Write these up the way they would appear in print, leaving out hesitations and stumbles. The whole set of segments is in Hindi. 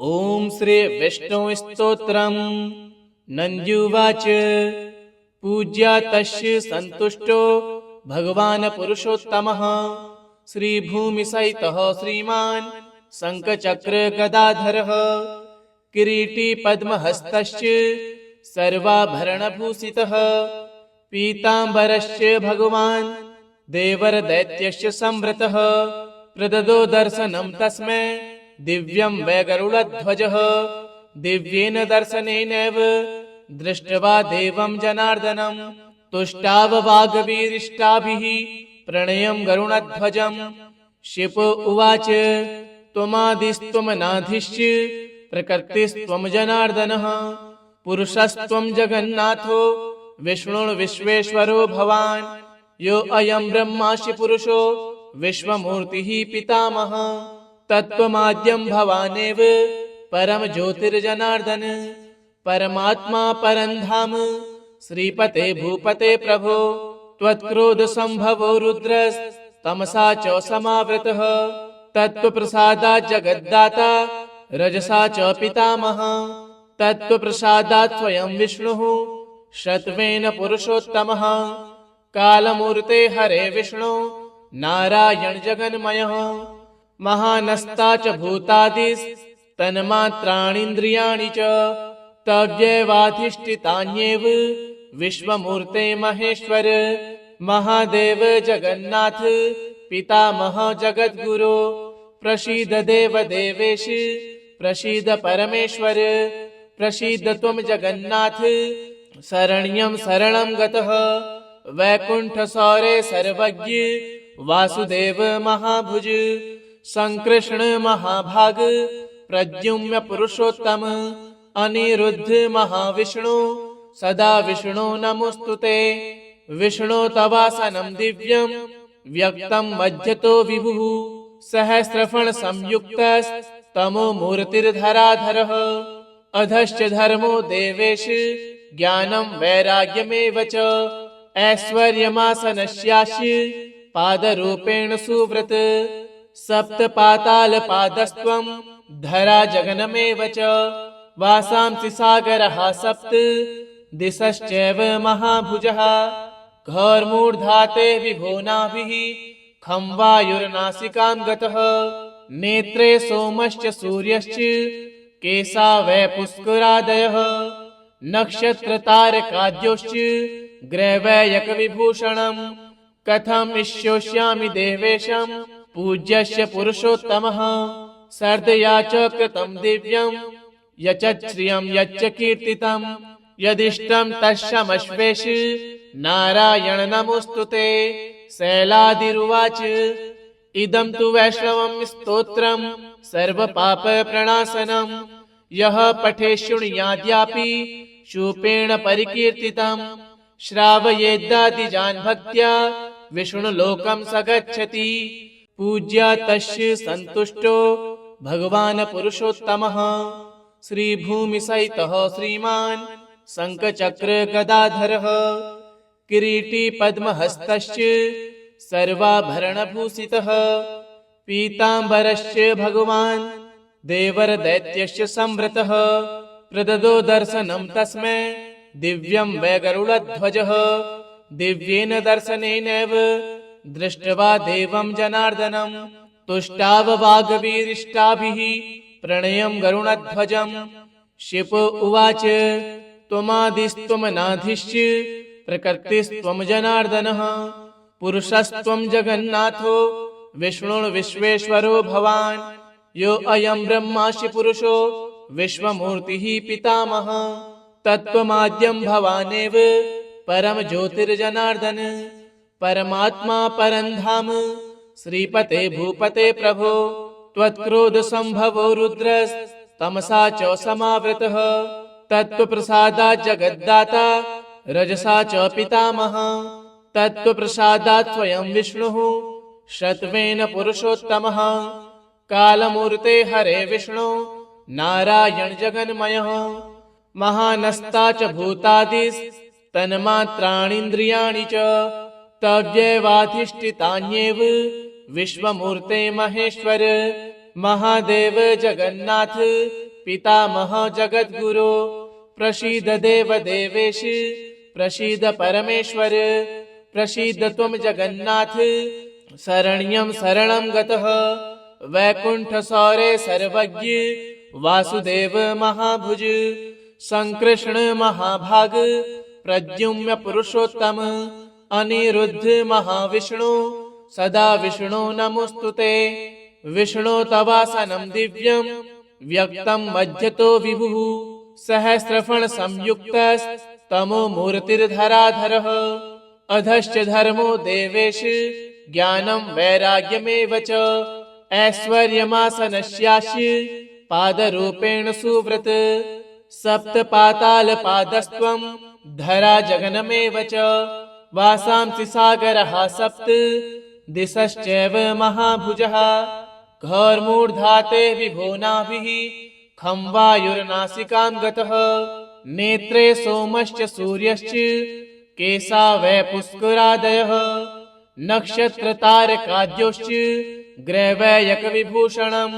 ओम श्री विष्णु स्तोत्रम्। नंद्युवाच पूज्या तस्य संतुष्टो भगवान् पुरुषोत्तमः श्री भूमि सहितः श्रीमान् शंखचक्र गदाधरः किरीटी पद्महस्तस्य सर्वाभरणभूषितः पीताम्बरस्य भगवान् देवर दैत्यस्य संवृतः प्रददो दर्शनं तस्मै दिव्यं वै गरुडध्वजः दिव्येन दर्शनेनैव दृष्ट्वा देवं जनार्दनं तुष्टाववागवीरिष्टाभिः प्रणयं गरुडध्वजम्। शिप उवाच त्वमादिस्त्वमनाधिश्च प्रकृतिस्त्वं जनार्दनः पुरुषस्त्वं जगन्नाथो विष्णुर्विश्वेश्वरो भवान् यो अयं ब्रह्मासि पुरुषो विश्वमूर्तिः पितामहः तत्त्वमाद्यं भवानेव परम ज्योतिर्जनार्दन परमात्मा परन्धाम श्रीपते भूपते प्रभो त्वत्क्रोध संभवो रुद्रस्तमसा च समावृतः तत्त्वप्रसादात् जगद्दाता रजसा च पितामहः तत्त्वप्रसादात् स्वयं विष्णुः सत्त्वेन पुरुषोत्तमः कालमूर्ते हरे विष्णु नारायण जगन्मयः महानस्ता च भूतादिस्तन्मात्राणीन्द्रियाणि च तव्यैवाधिष्ठितान्येव विश्वमूर्ते महेश्वर महादेव जगन्नाथ पितामह जगद्गुरो प्रसीद देव देवेश प्रसीद परमेश्वर प्रसीद त्वं जगन्नाथ शरण्यं शरणं गतः वैकुंठ सौरे सर्वज्ञ वासुदेव महाभुज संकृष्ण महाभाग प्रद्युम्न पुरुषोत्तम अनिरुद्ध महाविष्णु सदा विष्णु नमोस्तुते विष्णु तवासनं दिव्यं व्यक्तं मध्यतो विभुः सहस्रफण संयुक्तस्तमो मूर्तिर्धराधरः अधश्च धर्मो देवेश ज्ञानं वैराग्यमेव च ऐश्वर्यमासनस्यास्य पादरूपेण सुव्रत सप्तपातालपादस्त्वं धरा जगनमेव च वासांसि सागरः सप्त दिशश्चैव महाभुजः घोर्मूर्धाते विभुनाभिः खं वायुर्नासिकां गतः नेत्रे सोमश्च सूर्यश्च केशा वै पुष्करादयः नक्षत्रतारकाद्योश्च ग्रहवैयकविभूषणम् कथम् इष्योष्यामि देवेशं पूज्यस्य पुरुषोत्तमः सर्दया च कृतं दिव्यं यच्च श्रियं यच्च कीर्तितं यदिष्टं तस्मश्वेश नारायण नमोस्तुते शैलादिरुवाच इदं तु वैष्णवं स्तोत्रं सर्वपापप्रणाशनं यः पठेत् शृणुयाद्यापि शूपेण परिकीर्तितं श्रावयेद्यादिजान् भक्त्या विष्णुलोकं स गच्छति पूज्या तस्य संतुष्टो भगवान् पुरुषोत्तमः श्री भूमि सहितः श्रीमान् शंखचक्र गदाधरः किरीटी पद्महस्तश्च सर्वाभरणभूषितः पीताम्बरस्य भगवान् देवर दैत्यस्य संवृतः प्रददो दर्शनं तस्मै दिव्यं वै गरुडध्वजः दिव्येन दर्शनेनैव दृष्ट्वा देवं जनार्दनं तुष्टाववागवीरिष्टाभिः प्रणयं गरुडध्वजम्। शिप उवाच त्वमादिस्त्वमनाधिश्च प्रकृतिस्त्वं जनार्दनः पुरुषस्त्वं जगन्नाथो विष्णुर्विश्वेश्वरो भवान् यो अयं ब्रह्मासि पुरुषो विश्वमूर्तिः पितामहः तत्त्वमाद्यं भवानेव परम ज्योतिर्जनार्दन परमात्मा परन्धाम श्रीपते भूपते प्रभो त्वत्क्रोध संभवो रुद्रस्तमसा च समावृतः तत्त्वप्रसादात् जगद्दाता रजसा च पितामहः तत्त्वप्रसादात् स्वयं विष्णुः सत्त्वेन पुरुषोत्तमः कालमूर्ते हरे विष्णु नारायण जगन्मयः महानस्ता च भूतादिस्तन्मात्राणीन्द्रियाणि च तव्यैवाधिष्ठितान्येव विश्वमूर्ते महेश्वर महादेव जगन्नाथ पितामह जगद्गुरो प्रसीद देवदेवेश प्रसीद परमेश्वर प्रसीद त्वं जगन्नाथ शरण्यं शरणं गतः वैकुंठ सौरे सर्वज्ञ वासुदेव महाभुज संकृष्ण महाभाग प्रद्युम्न पुरुषोत्तम अनिरुद्ध महाविष्णु सदा विष्णु नमोस्तुते विष्णु तवासनं दिव्यं व्यक्तं मध्यतो विभुः सहस्रफण संयुक्तस्तमो मूर्तिर्धराधरः अधश्च धर्मो देवेश ज्ञानं वैराग्यमेव च ऐश्वर्यमासनस्यास्य पादरूपेण सुव्रत सप्तपातालपादस्त्वं धरा जगनमेव च वासांसि सागरः सप्त दिशश्चैव महाभुजः घोर्मूर्धाते विभुनाभिः खं वायुर्नासिकां गतः नेत्रे सोमश्च सूर्यश्च केशा वै पुष्करादयः नक्षत्रतारकाद्योश्च ग्रहवैयकविभूषणं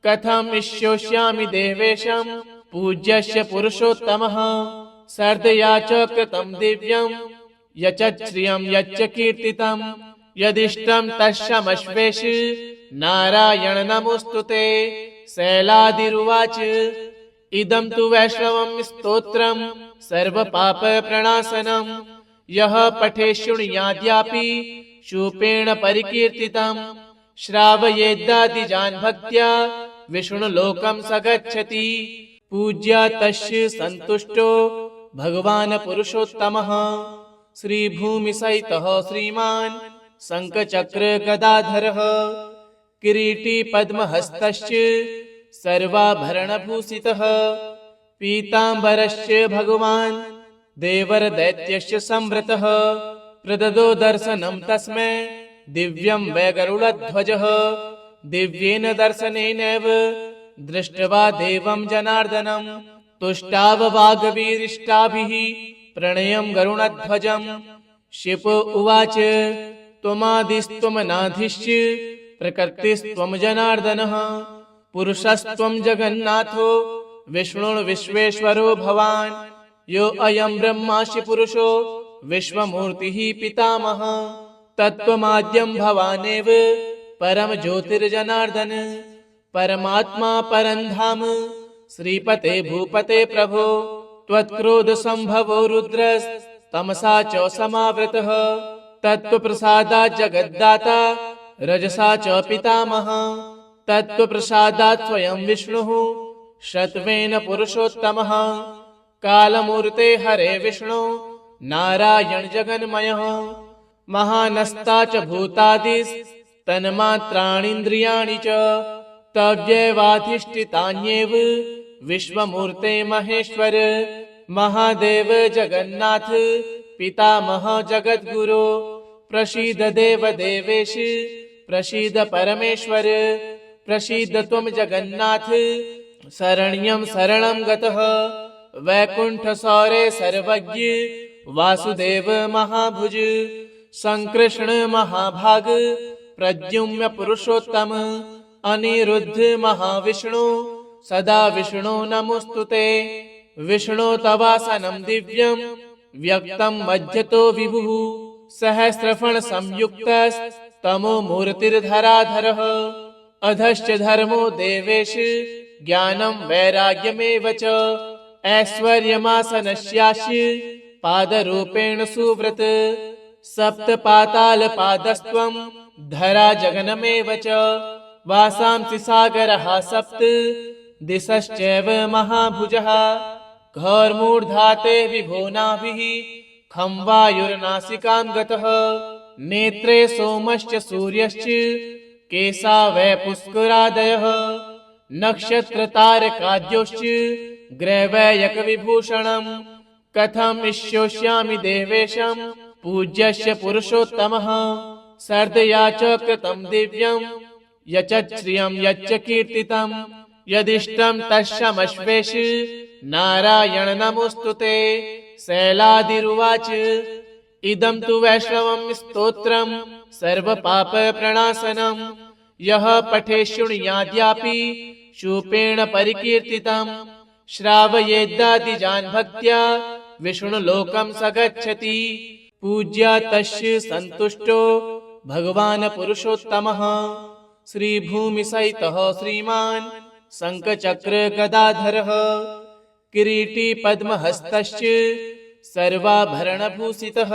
कथम् इष्योष्यामि देवेशं पूज्यस्य पुरुषोत्तमः सर्दया च कृतं दिव्यं यच्च श्रियं यच्च कीर्तितं यदिष्टं तस्मश्वेश नारायण नमोस्तुते शैलादिरुवाच इदं तु वैष्णवं स्तोत्रं सर्वपापप्रणाशनं यः पठेत् शृणुयाद्यापि शूपेण परिकीर्तितं श्रावयेद्दादिजान् भक्त्या विष्णुलोकं स गच्छति पूज्या तस्य सन्तुष्टो भगवान् पुरुषोत्तमः श्रीभूमिसहितः श्रीमान् शङ्खचक्र गदाधरः किरीटी पद्महस्तश्च सर्वाभरणभूषितः पीताम्बरश्च भगवान् देवरदैत्यश्च संवृतः प्रददो दर्शनं तस्मै दिव्यं वै गरुडध्वजः दिव्येन दर्शनेनैव दृष्ट्वा देवं जनार्दनं तुष्टाववागवीरिष्टाभिः प्रणयं गरुडध्वजं शिप उवाच त्वमादिस्त्वमनाधिश्च प्रकृतिस्त्वं जनार्दनः पुरुषस्त्वं जगन्नाथो विष्णुर्विश्वेश्वरो भवान् यो अयं ब्रह्मासि पुरुषो विश्वमूर्तिः पितामहः तत्त्वमाद्यं भवानेव परम ज्योतिर्जनार्दन परमात्मा परन्धाम श्रीपते भूपते प्रभो त्वत्क्रोध संभवो रुद्रस्तमसा च समावृतः तत्त्वप्रसादात् जगद्दाता रजसा च पितामहः तत्त्वप्रसादात् स्वयं विष्णुः सत्त्वेन पुरुषोत्तमः कालमूर्ते हरे विष्णु नारायण जगन्मयः महानस्ता च भूतादिस्तन्मात्राणीन्द्रियाणि च तव्यैवाधिष्ठितान्येव विश्वमूर्ते महेश्वर महादेव जगन्नाथ पितामह जगद्गुरो प्रसीद देवदेवेश प्रसीद परमेश्वर प्रसीद त्वं जगन्नाथ शरण्यं शरणं गतः वैकुंठ सौरे सर्वज्ञ वासुदेव महाभुज संकृष्ण महाभाग प्रद्युम्न पुरुषोत्तम अनिरुद्ध महाविष्णु सदा विष्णु नमोस्तुते विष्णु तवासनं दिव्यं व्यक्तं मध्यतो विभुः सहस्रफण संयुक्तस्तमो मूर्तिर्धराधरः अधश्च धर्मो देवेश ज्ञानं वैराग्यमेव च ऐश्वर्यमासनस्यास्य पादरूपेण सुव्रत सप्तपातालपादस्त्वं धरा जगनमेव च वासांसि सागरः सप्त दिशश्चैव महाभुजः घोर्मूर्धाते विभुनाभिः खं वायुर्नासिकां गतः नेत्रे सोमश्च सूर्यश्च केशा वै पुष्करादयः नक्षत्रतारकाद्योश्च ग्रहवैयकविभूषणं कथम् इष्योष्यामि देवेशं पूज्यस्य पुरुषोत्तमः सर्दया च कृतं दिव्यं यच्च श्रियं यच्च कीर्तितं यदिष्टं तस्मश्वेश नारायण नमोस्तुते शैलादिरुवाच इदं तु वैष्णवं स्तोत्रं सर्वपापप्रणाशनं यः पठेत् शृणुयाद्यापि शूपेण परिकीर्तितम् श्रावयेद्दादिजान् भक्त्या विष्णुलोकं स गच्छति। पूज्या तस्य सन्तुष्टो भगवान् पुरुषोत्तमः श्रीभूमिसहितः श्रीमान् शङ्खचक्र गदाधरः किरीटी पद्महस्तश्च सर्वाभरणभूषितः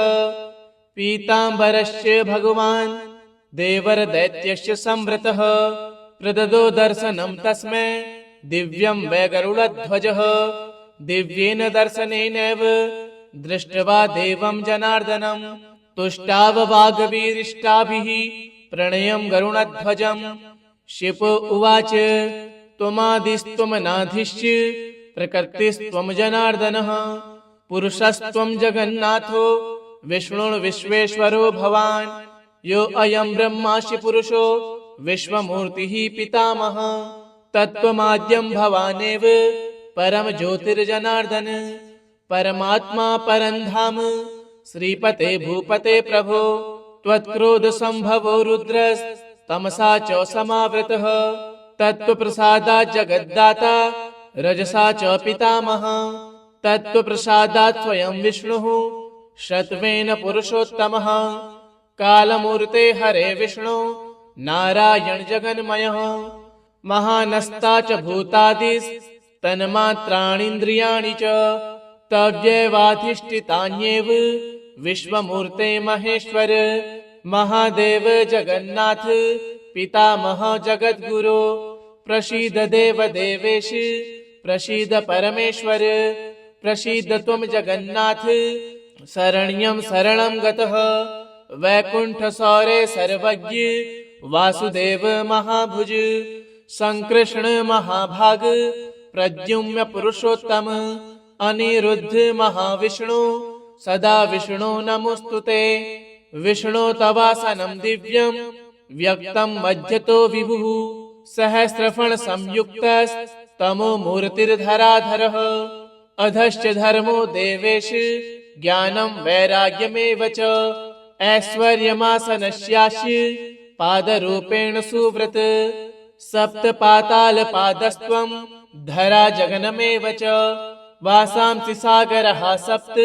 पीताम्बरश्च भगवान् देवरदैत्यश्च संवृतः प्रददो दर्शनं तस्मै दिव्यं वै गरुडध्वजः दिव्येन दर्शनेनैव दृष्ट्वा देवं जनार्दनं तुष्टाववागवीरिष्टाभिः प्रणयं गरुडध्वजं शिप उवाच त्वमादिस्त्वमनाधिश्च प्रकृतिस्त्वं जनार्दनः पुरुषस्त्वं जगन्नाथो विष्णुर्विश्वेश्वरो भवान् यो अयं ब्रह्मासि पुरुषो विश्वमूर्तिः पितामहः तत्त्वमाद्यं भवानेव परम ज्योतिर्जनार्दन परमात्मा परन्धाम श्रीपते भूपते प्रभो त्वत्क्रोध संभवो रुद्रस्तमसा च समावृतः तत्त्वप्रसादात् जगद्दाता रजसा च पितामहः तत्त्वप्रसादात् स्वयं विष्णुः शतवेन पुरुषोत्तमः कालमूर्ते हरे विष्णु नारायण जगन्मयः महानस्ता च भूतादिस्तन्मात्राणीन्द्रियाणि च तव्यैवाधिष्ठितान्येव विश्वमूर्ते महेश्वर महादेव जगन्नाथ पितामह जगद्गुरो प्रसीद देव देवेश प्रसीद परमेश्वर प्रसीद त्वं जगन्नाथ शरण्यं शरणं गतः वैकुण्ठसौरे सर्वज्ञ वासुदेव महाभुज संकृष्ण महाभाग प्रद्युम्न पुरुषोत्तम अनिरुद्ध महाविष्णु सदा विष्णु नमोस्तुते विष्णु तवासनं दिव्यं व्यक्तं मध्यतो विभुः सहस्रफण संयुक्तस्तमो मूर्तिर्धराधरः अधश्च धर्मो देवेश ज्ञानं वैराग्यमेव च ऐश्वर्यमासनस्यास्य पादरूपेण सुव्रत सप्तपातालपादस्त्वं धरा जगनमेव च वासांसि सागरः सप्त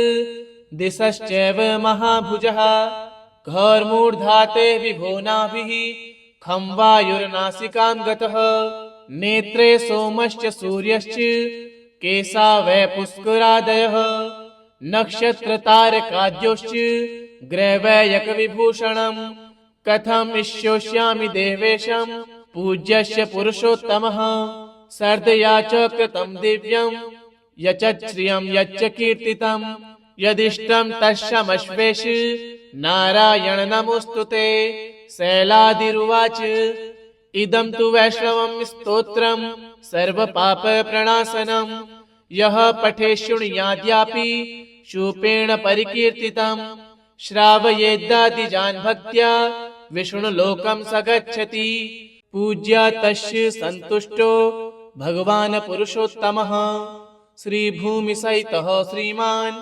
दिशश्चैव महाभुजः घोर्मूर्धाते विभुनाभिः खं वायुर्नासिकां गतः नेत्रे सोमश्च सूर्यश्च केशा वै पुष्करादयः नक्षत्रतारकाद्योश्च ग्रहवैयकविभूषणं कथम् इष्योष्यामि देवेशं पूज्यस्य पुरुषोत्तमः सर्दया च कृतं दिव्यं यच्च श्रियं यच्च कीर्तितं यदिष्टं तस्मश्वेश नारायण नमोस्तुते शैलादिरुवाच इदं तु वैष्णवं स्तोत्रं सर्वपापप्रणाशनं यः पठे शृणुयाद्यापि शूपेण परिकीर्तितं श्रावयेद्दादिजान् भक्त्या विष्णुलोकं स गच्छति। पूज्या तस्य सन्तुष्टो भगवान् पुरुषोत्तमः श्रीभूमिसहितः श्रीमान्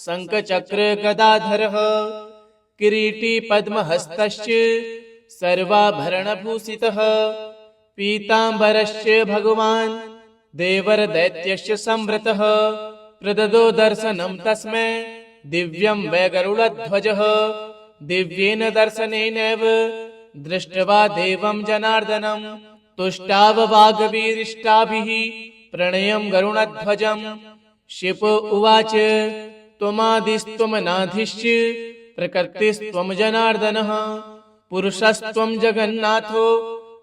शङ्खचक्र गदाधरः किरीटी पद्महस्तश्च सर्वाभरणभूषितः पीताम्बरश्च भगवान् देवरदैत्यश्च संवृतः प्रददो दर्शनं तस्मै दिव्यं वै गरुडध्वजः दिव्येन दर्शनेनैव दृष्ट्वा देवं जनार्दनं तुष्टाववागवीरिष्टाभिः प्रणयं गरुडध्वजं शिप उवाच त्वमादिस्त्वमनाधिश्च प्रकृतिस्त्वं जनार्दनः पुरुषस्त्वं जगन्नाथो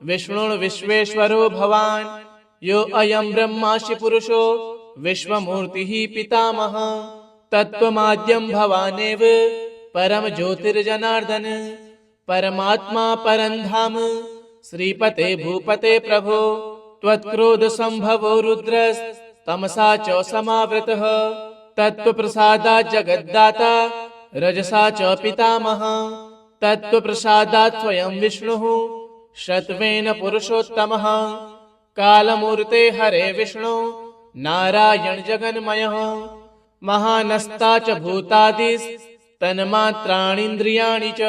विष्णुर्विश्वेश्वरो भवान् यो अयं ब्रह्मासि पुरुषो विश्वमूर्तिः पितामहः तत्त्वमाद्यं भवानेव परम ज्योतिर्जनार्दन परमात्मा परन्धाम श्रीपते भूपते प्रभो त्वत्क्रोध संभवो रुद्रस्तमसा च समावृतः तत्त्वप्रसादात् जगद्दाता रजसा च पितामहः तत्त्वप्रसादात् स्वयं विष्णुः शतवेन पुरुषोत्तमः कालमूर्ते हरे विष्णु नारायण जगन्मयः महानस्ता च भूतादिस्तन्मात्राणीन्द्रियाणि च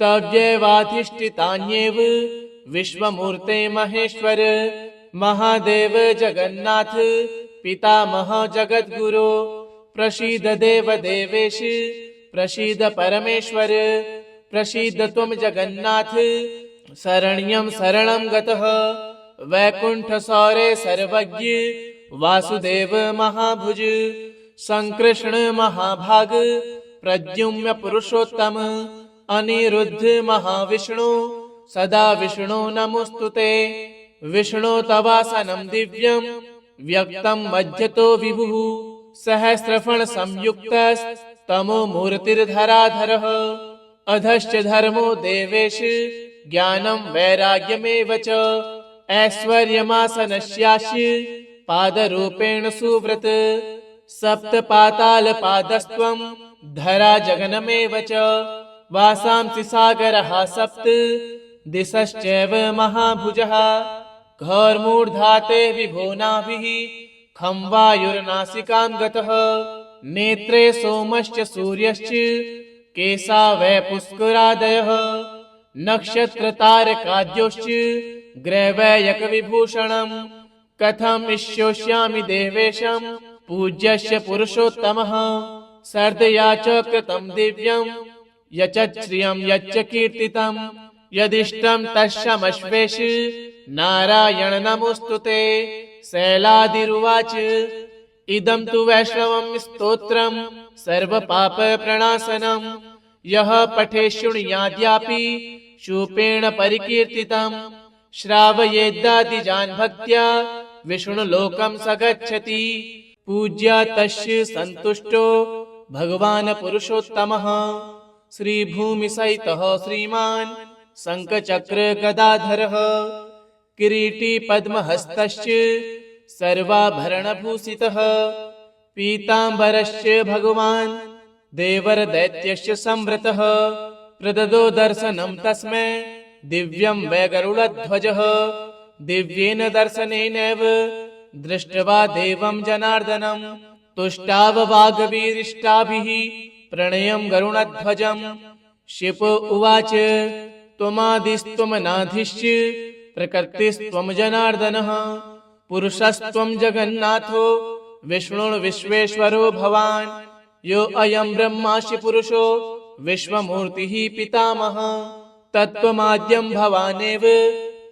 तव्यैवाधिष्ठितान्येव विश्वमूर्ते महेश्वर महादेव जगन्नाथ पितामह जगद्गुरो प्रसीद देव देवेश प्रसीद परमेश्वर प्रसीद त्वं जगन्नाथ शरण्यं शरणं गतः वैकुंठ सौरे सर्वज्ञ वासुदेव महाभुज संकृष्ण महाभाग प्रद्युम्न पुरुषोत्तम अनिरुद्ध महाविष्णु सदा विष्णु नमोस्तुते विष्णु तवासनं दिव्यं व्यक्तं मध्यतो विभुः सहस्रफण संयुक्तस्तमो मूर्तिर्धराधरः अधश्च धर्मो देवेश ज्ञानं वैराग्यमेव च ऐश्वर्यमासनस्यास्य पादरूपेण सुव्रत सप्तपातालपादस्त्वं धरा जगनमेव च वासांसि सागरः सप्त दिशश्चैव महाभुजः घोर्मूर्धाते विभुनाभिः खं वायुर्नासिकां गतः नेत्रे सोमश्च सूर्यश्च केशा वै पुष्करादयः नक्षत्रतारकाद्योश्च ग्रैवैयकविभूषणम् कथम् इष्योष्यामि देवेशं पूज्यस्य पुरुषोत्तमः सर्दया च कृतं दिव्यं यच्च श्रियं यच्च कीर्तितं यदिष्टं तस्मश्वेश नारायण नमोस्तुते शैलादिरुवाच इदं तु वैष्णवं स्तोत्रं सर्वपापप्रणाशनं यः पठे शृणुयाद्यापि शूपेण परिकीर्तितं श्रावयेद्दादिजान् भक्त्या विष्णुलोकं स गच्छति पूज्या तस्य सन्तुष्टो भगवान् पुरुषोत्तमः श्रीभूमिसहितः श्रीमान् शङ्खचक्र गदाधरः किरीटी पद्महस्तश्च सर्वाभरणभूषितः पीताम्बरश्च भगवान् देवरदैत्यश्च संवृतः प्रददो दर्शनं तस्मै दिव्यं वै गरुडध्वजः दिव्येन दर्शनेनैव दृष्ट्वा देवं जनार्दनं तुष्टाववागवीरिष्टाभिः प्रणयं गरुडध्वजं शिप उवाच त्वमादिस्त्वमनाधिश्च प्रकृतिस्त्वं जनार्दनः पुरुषस्त्वं जगन्नाथो विष्णुर्विश्वेश्वरो भवान् यो अयं ब्रह्मासि पुरुषो विश्वमूर्तिः पितामहः तत्त्वमाद्यं भवानेव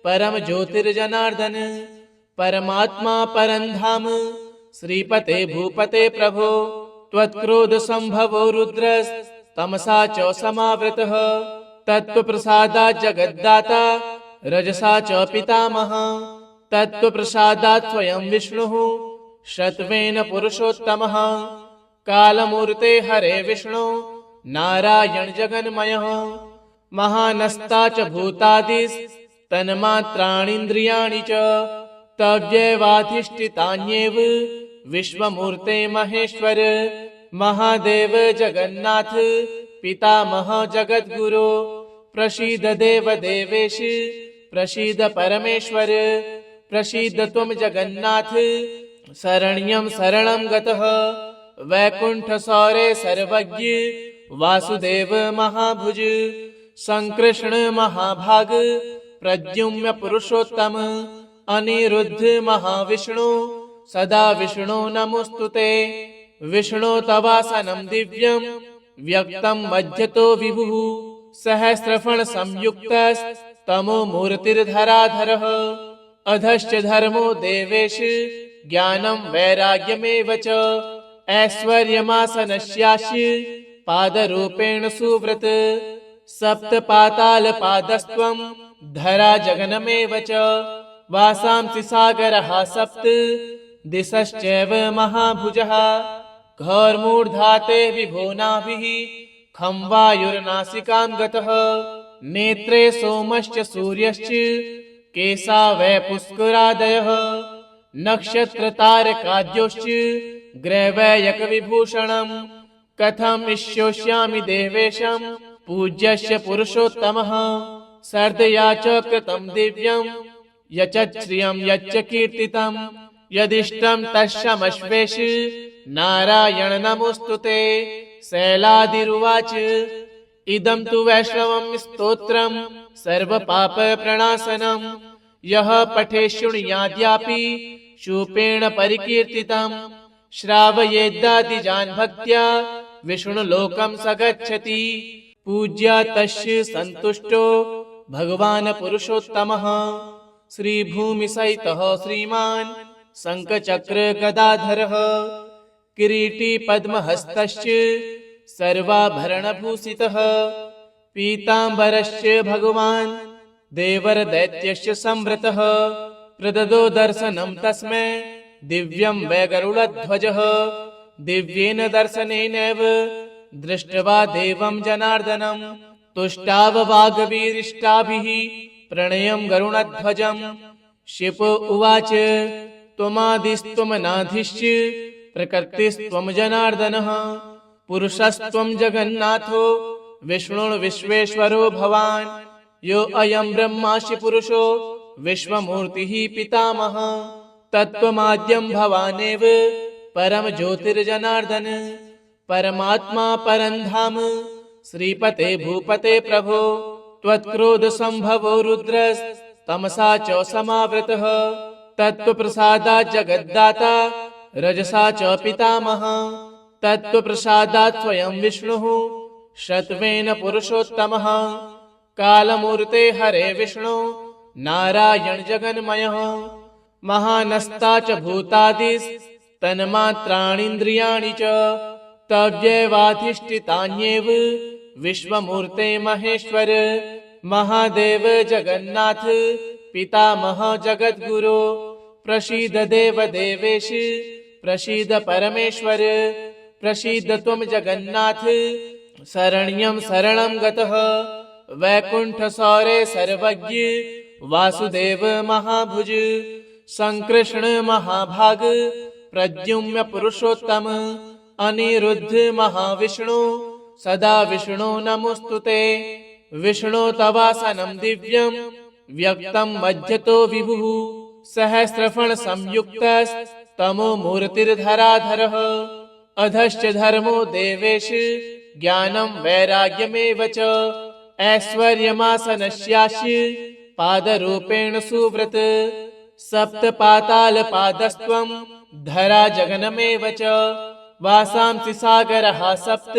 परम ज्योतिर्जनार्दन परमात्मा परन्धाम श्रीपते भूपते प्रभो त्वत्क्रोध संभवो रुद्रस्तमसा च समावृतः तत्त्वप्रसादात् जगद्दाता रजसा च पितामहः तत्त्वप्रसादात् स्वयं विष्णुः शत्वेन पुरुषोत्तमः कालमूर्ते हरे विष्णु नारायण जगन्मयः महानस्ता च भूतादिस्तन्मात्राणीन्द्रियाणि च तव्यैवाधिष्ठितान्येव विश्वमूर्ते महेश्वर महादेव जगन्नाथ पितामह जगद्गुरो प्रसीद देव देवेश प्रसीद परमेश्वर प्रसीद त्वं जगन्नाथ शरण्यं शरणं गतः वैकुंठ सौरे सर्वज्ञ वासुदेव महाभुज संकृष्ण महाभाग प्रद्युम्न पुरुषोत्तम अनिरुद्ध महाविष्णु सदा विष्णु नमोस्तुते विष्णु तवासनं दिव्यं व्यक्तं मध्यतो विभुः सहस्रफण संयुक्तस्तमो मूर्तिर्धराधरः अधश्च धर्मो देवेश ज्ञानं वैराग्यमेव च ऐश्वर्यमासनस्यास्य पादरूपेण सुव्रत सप्तपातालपादस्त्वं धरा जगनमेव च वासांसि सागरः सप्त दिशश्चैव महाभुजः घोर्मूर्धाते विभुनाभिः खं वायुर्नासिकां गतः नेत्रे सोमश्च सूर्यश्च केशा वै पुष्करादयः नक्षत्रतारकाद्योश्च ग्रैवैयकविभूषणम् कथम् इष्योष्यामि देवेशं पूज्यस्य पुरुषोत्तमः सर्दया च कृतं दिव्यं यच्च श्रियं यच्च कीर्तितं यदिष्टं तस्मश्वेश नारायण नमोस्तुते शैलादिरुवाच इदं तु वैष्णवं स्तोत्रं सर्वपापप्रणाशनं यः पठे शृणुयाद्यापि शूपेण परिकीर्तितम् श्रावयेद्दादिजान् भक्त्या विष्णुलोकं स गच्छति। पूज्या तस्य सन्तुष्टो भगवान् पुरुषोत्तमः श्रीभूमिसहितः श्रीमान् शङ्खचक्र गदाधरः किरीटी पद्महस्तश्च सर्वाभरणभूषितः पीताम्बरश्च भगवान् देवरदैत्यश्च संवृतः प्रददो दर्शनं तस्मै दिव्यं वै गरुडध्वजः दिव्येन दर्शनेनैव दृष्ट्वा देवं जनार्दनं तुष्टाववागवीरिष्टाभिः प्रणयं गरुडध्वजम् शिप उवाच त्वमादिस्त्वमनाधिश्च प्रकृतिस्त्वं जनार्दनः पुरुषस्त्वं जगन्नाथो विष्णुर्विश्वेश्वरो भवान् यो अयं ब्रह्मासि पुरुषो विश्वमूर्तिः पितामहः तत्त्वमाद्यं भवानेव परम ज्योतिर्जनार्दन परमात्मा परन्धाम श्रीपते भूपते प्रभो त्वत्क्रोध संभवो रुद्रस्तमसा च समावृतः तत्त्वप्रसादात् जगद्दाता रजसा च पितामहः तत्त्वप्रसादात् स्वयं विष्णुः सत्त्वेन पुरुषोत्तमः कालमूर्ते हरे विष्णु नारायण जगन्मयः महानस्ता च भूतादिस्तन्मात्राणीन्द्रियाणि च तव्यैवाधिष्ठितान्येव विश्वमूर्ते महेश्वर महादेव जगन्नाथ पितामह जगद्गुरो प्रसीद देव देवेश प्रसीद परमेश्वर प्रसीद त्वं जगन्नाथ शरण्यं शरणं गतः वैकुण्ठसौरे सर्वज्ञ वासुदेव महाभुज संकृष्ण महाभाग प्रद्युम्न पुरुषोत्तम अनिरुद्ध महाविष्णु सदा विष्णु नमोस्तुते विष्णु तवासनं दिव्यं व्यक्तं मध्यतो विभुः सहस्रफण संयुक्तस्तमो मूर्तिर्धराधरः अधश्च धर्मो देवेश ज्ञानं वैराग्यमेव च ऐश्वर्यमासनस्यास्य पादरूपेण सुव्रत सप्तपातालपादस्त्वं धरा जगनमेव च वासांसि सागरः सप्त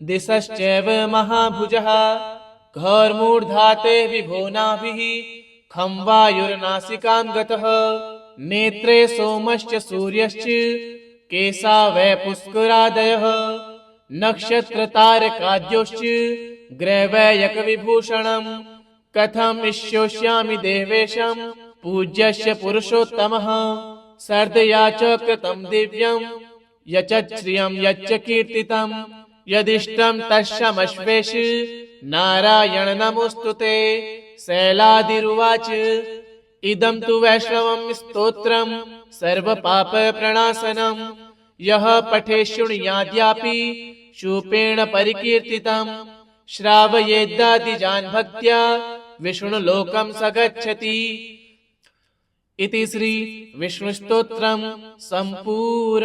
दिशश्चैव महाभुजः घोर्मूर्धाते विभुनाभिः खं वायुर्नासिकां गतः नेत्रे सोमश्च सूर्यश्च केशा वै पुष्करादयः नक्षत्रतारकाद्योश्च ग्रहवैयकविभूषणम् कथमिष्योष्यामि देवेशं पूज्यस्य पुरुषोत्तमः सर्दया च कृतं दिव्यं यच्च यच्च कीर्तितं यदिष्टं तस्मश्वेश नारायण नमोस्तुते शैलादिरुवाच इदं तु वैष्णवं स्तोत्रं सर्वपापप्रणाशनं यः पठे शृणुयाद्यापि शूपेण परिकीर्तितं श्रावयेद्दादिजान् भक्त्या विष्णुलोकं स गच्छति। इति श्री विष्णुस्तोत्रं सम्पूर्णम्।